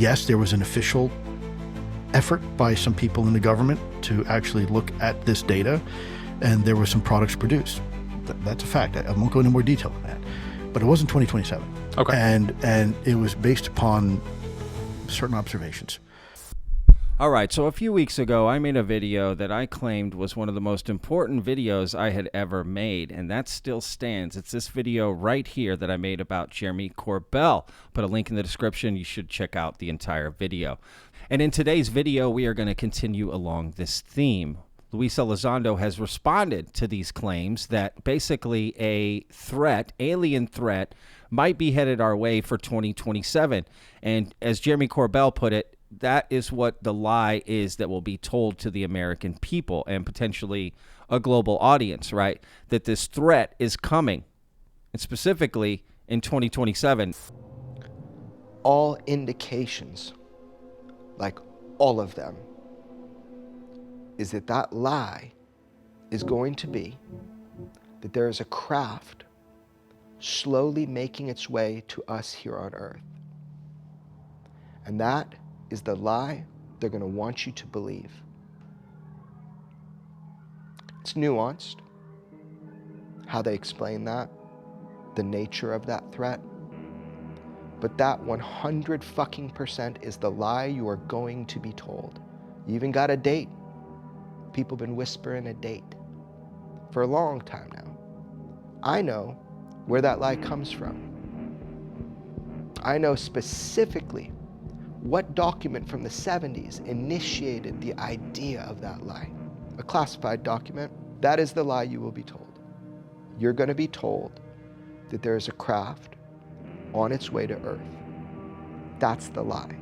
Yes, there was an official effort by some people in the government to actually look at this data, and there were some products produced. That's a fact. I won't go into more detail than that. But it wasn't 2027. Okay. And it was based upon certain observations. All right, so a few weeks ago, I made a video that I claimed was one of the most important videos I had ever made, and that still stands. It's this video right here that I made about Jeremy Corbell. Put a link in the description. You should check out the entire video. And in today's video, we are going to continue along this theme. Luis Elizondo has responded to these claims that basically a threat, alien threat, might be headed our way for 2027. And as Jeremy Corbell put it, that is what the lie is that will be told to the American people and potentially a global audience, right? That this threat is coming, and specifically in 2027. All indications, like all of them, is that that lie is going to be that there is a craft slowly making its way to us here on Earth. And that is the lie they're going to want you to believe. It's nuanced, how they explain that, the nature of that threat. But that 100% is the lie you are going to be told. You even got a date. People have been whispering a date for a long time now. I know where that lie comes from. I know specifically what document from the 70s initiated the idea of that lie. A classified document. That is the lie you will be told. You're going to be told that there is a craft on its way to Earth. That's the lie.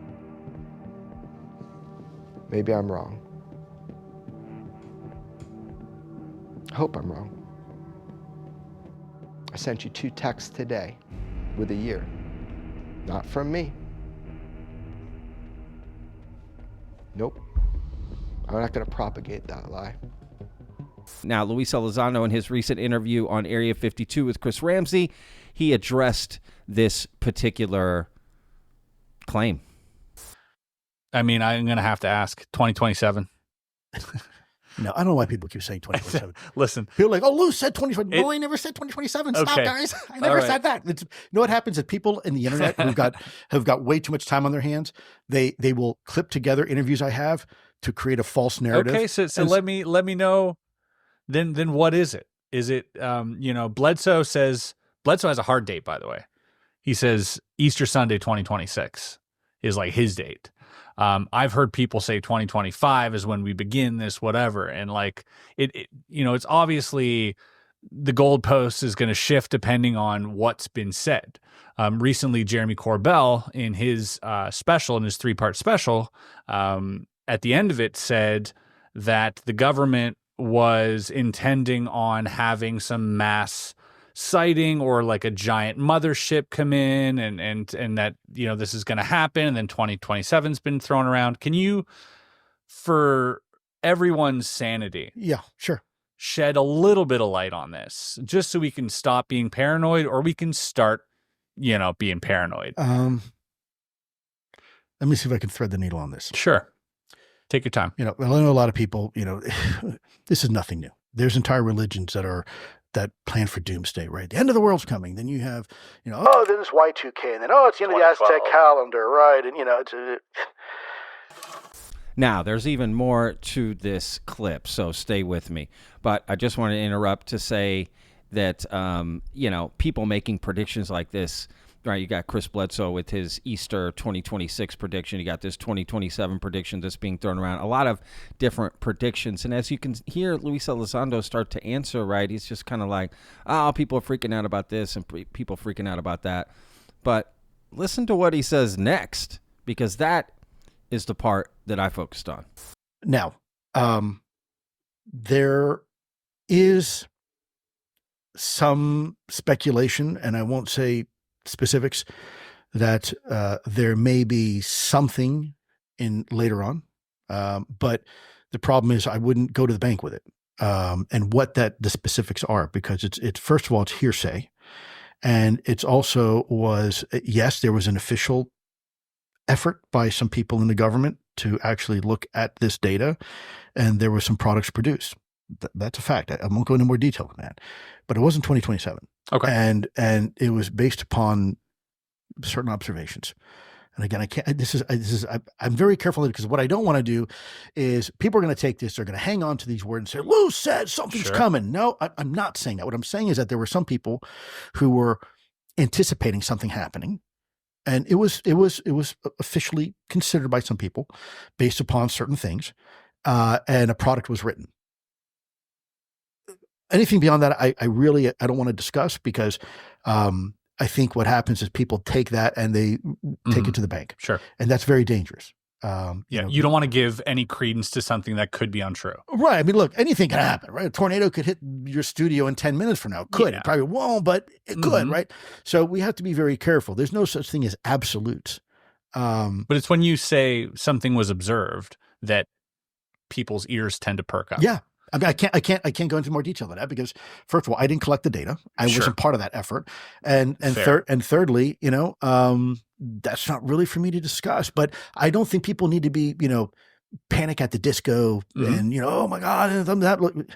Maybe I'm wrong. I hope I'm wrong. I sent you 2 texts today with a year. Not from me. Nope. I'm not going to propagate that lie. Now, Luis Elizondo, in his recent interview on Area 52 with Chris Ramsey, he addressed this particular claim. I mean, I'm going to have to ask, 2027. No, I don't know why people keep saying 2027. Listen. People are like, oh, Lou said 2027. No, I never said 2027. Stop, Okay. guys. I never said that. You know what happens is people in the internet have got way too much time on their hands. They will clip together interviews I have to create a false narrative. Okay, so let me know. Then what is it? Is it Bledsoe has a hard date, by the way. He says Easter Sunday 2026 is like his date. I've heard people say 2025 is when we begin this, whatever. And like it's obviously the goalpost is going to shift depending on what's been said. Recently, Jeremy Corbell in his special, in his 3-part special, at the end of it said that the government was intending on having some mass sighting or like a giant mothership come in and that, this is going to happen. And then 2027's been thrown around. Can you, for everyone's sanity, Yeah, sure. shed a little bit of light on this just so we can stop being paranoid, or we can start, being paranoid? Let me see if I can thread the needle on this. Sure. Take your time. I know a lot of people, this is nothing new. There's entire religions that plan for doomsday, right? The end of the world's coming. Then you have, then it's Y2K, and then, it's the end of the Aztec calendar, right? And, Now, there's even more to this clip, so stay with me. But I just want to interrupt to say that, people making predictions like this, right? You got Chris Bledsoe with his Easter 2026 prediction. You got this 2027 prediction that's being thrown around. A lot of different predictions. And as you can hear Luis Elizondo start to answer, right, he's just kind of like, people are freaking out about this and people freaking out about that. But listen to what he says next, because that is the part that I focused on. Now, there is some speculation, and I won't say specifics, that there may be something in later on, but the problem is I wouldn't go to the bank with it, and what the specifics are, because it's first of all, it's hearsay, and it's also yes, there was an official effort by some people in the government to actually look at this data, and there were some products produced. That's a fact. I won't go into more detail than that, but it wasn't 2027. Okay. And it was based upon certain observations. And again, I can't, I'm very careful because what I don't want to do is people are going to take this, they're going to hang on to these words and say, Lou said something's coming. No, I'm not saying that. What I'm saying is that there were some people who were anticipating something happening. And it was officially considered by some people based upon certain things. And a product was written. Anything beyond that, I don't want to discuss because, I think what happens is people take that and they take it to the bank. Sure. And that's very dangerous. You don't want to give any credence to something that could be untrue. Right. I mean, look, anything can happen, right? A tornado could hit your studio in 10 minutes from now. It could. Yeah. It probably won't, but it could, right? So we have to be very careful. There's no such thing as absolutes. But it's when you say something was observed that people's ears tend to perk up. Yeah. I mean, I can't go into more detail than that because, first of all, I didn't collect the data. I wasn't part of that effort, and thirdly, that's not really for me to discuss. But I don't think people need to be, panic at the disco and oh my God,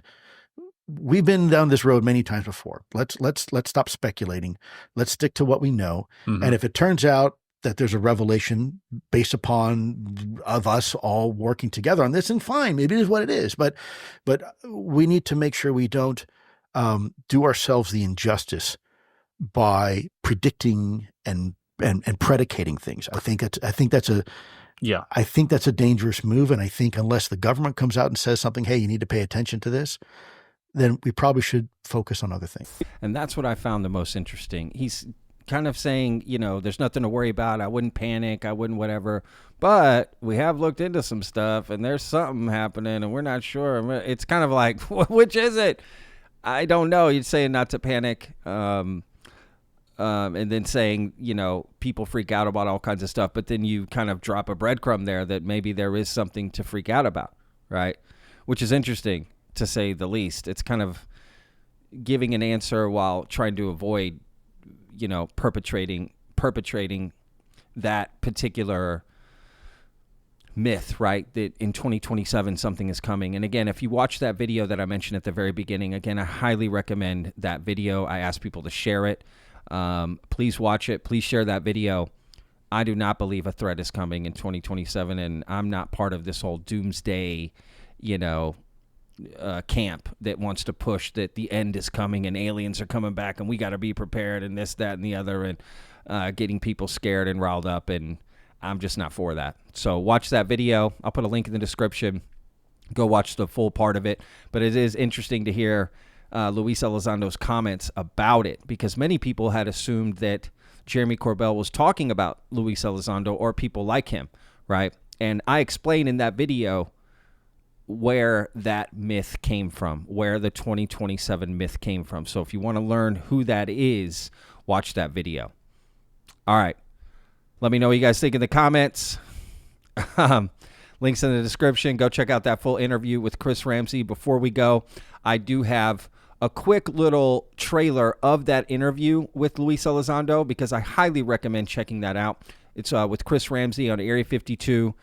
we've been down this road many times before. Let's stop speculating. Let's stick to what we know. And if it turns out that there's a revelation based upon of us all working together on this, and fine, maybe it is what it is. But we need to make sure we don't do ourselves the injustice by predicting and predicating things. I think that's a dangerous move. And I think unless the government comes out and says something, hey, you need to pay attention to this, then we probably should focus on other things. And that's what I found the most interesting. He's kind of saying, there's nothing to worry about. I wouldn't panic. I wouldn't whatever. But we have looked into some stuff and there's something happening and we're not sure. It's kind of like, which is it? I don't know. You're saying not to panic. And then saying, people freak out about all kinds of stuff. But then you kind of drop a breadcrumb there that maybe there is something to freak out about. Right. Which is interesting to say the least. It's kind of giving an answer while trying to avoid perpetrating that particular myth, right? That in 2027 something is coming. And again, if you watch that video that I mentioned at the very beginning, again, I highly recommend that video. I ask people to share it. Please watch it. Please share that video. I do not believe a threat is coming in 2027, and I'm not part of this whole doomsday, camp that wants to push that the end is coming and aliens are coming back and we got to be prepared and this, that, and the other, and getting people scared and riled up. And I'm just not for that. So watch that video. I'll put a link in the description. Go watch the full part of it. But it is interesting to hear Luis Elizondo's comments about it, because many people had assumed that Jeremy Corbell was talking about Luis Elizondo or people like him, right? And I explain in that video where that myth came from, where the 2027 myth came from. So if you want to learn who that is, watch that video. All right. Let me know what you guys think in the comments. Links in the description. Go check out that full interview with Chris Ramsey. Before we go, I do have a quick little trailer of that interview with Luis Elizondo because I highly recommend checking that out. It's with Chris Ramsey on Area 52.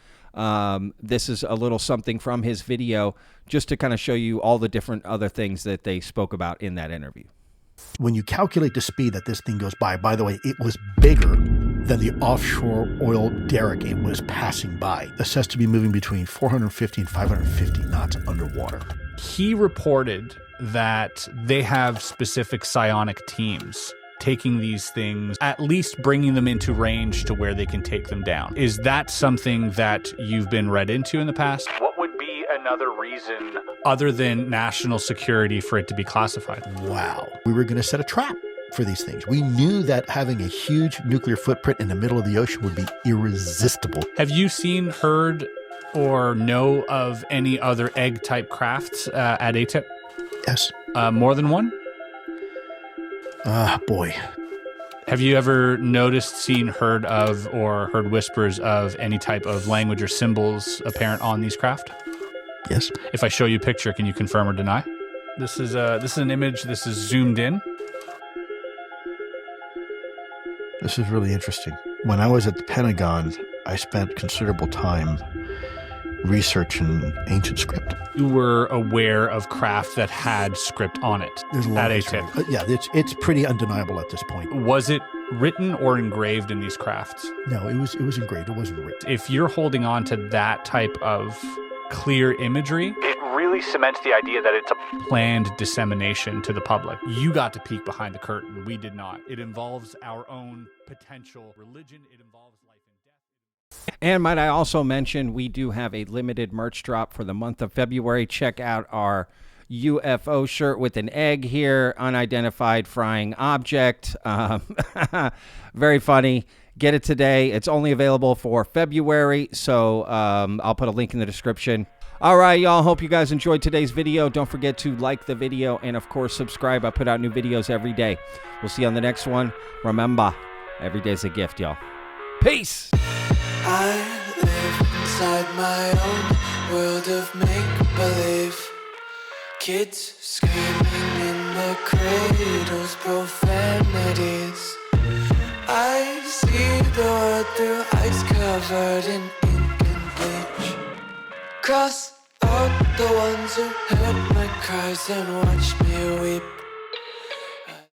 This is a little something from his video just to kind of show you all the different other things that they spoke about in that interview. When you calculate the speed that this thing goes by the way, it was bigger than the offshore oil derrick it was passing by. Assessed to be moving between 450 and 550 knots underwater. He reported that they have specific psionic teams taking these things, at least bringing them into range to where they can take them down. Is that something that you've been read into in the past? What would be another reason other than national security for it to be classified? Wow. We were going to set a trap for these things. We knew that having a huge nuclear footprint in the middle of the ocean would be irresistible. Have you seen, heard, or know of any other egg-type crafts at ATIP? Yes. More than one? Boy. Have you ever noticed, seen, heard of, or heard whispers of any type of language or symbols apparent on these craft? Yes. If I show you a picture, can you confirm or deny? This is an image. This is zoomed in. This is really interesting. When I was at the Pentagon, I spent considerable time researching ancient script. You were aware of craft that had script on it. There's a lot at of a history. tip. Yeah, it's pretty undeniable at this point. Was it written or engraved in these crafts? No, it was engraved. It wasn't written. If you're holding on to that type of clear imagery, it really cements the idea that it's a planned dissemination to the public. You got to peek behind the curtain. We did not. It involves our own potential religion. It involves life and death. And might I also mention, we do have a limited merch drop for the month of February. Check out our UFO shirt with an egg here, unidentified flying object. Very funny. Get it today. It's only available for February, so I'll put a link in the description. All right, y'all. Hope you guys enjoyed today's video. Don't forget to like the video and, of course, subscribe. I put out new videos every day. We'll see you on the next one. Remember, every day's a gift, y'all. Peace. I live inside my own world of make-believe. Kids screaming in the cradles, profanities. I see the world through ice covered in ink and bleach. Cross out the ones who heard my cries and watched me weep.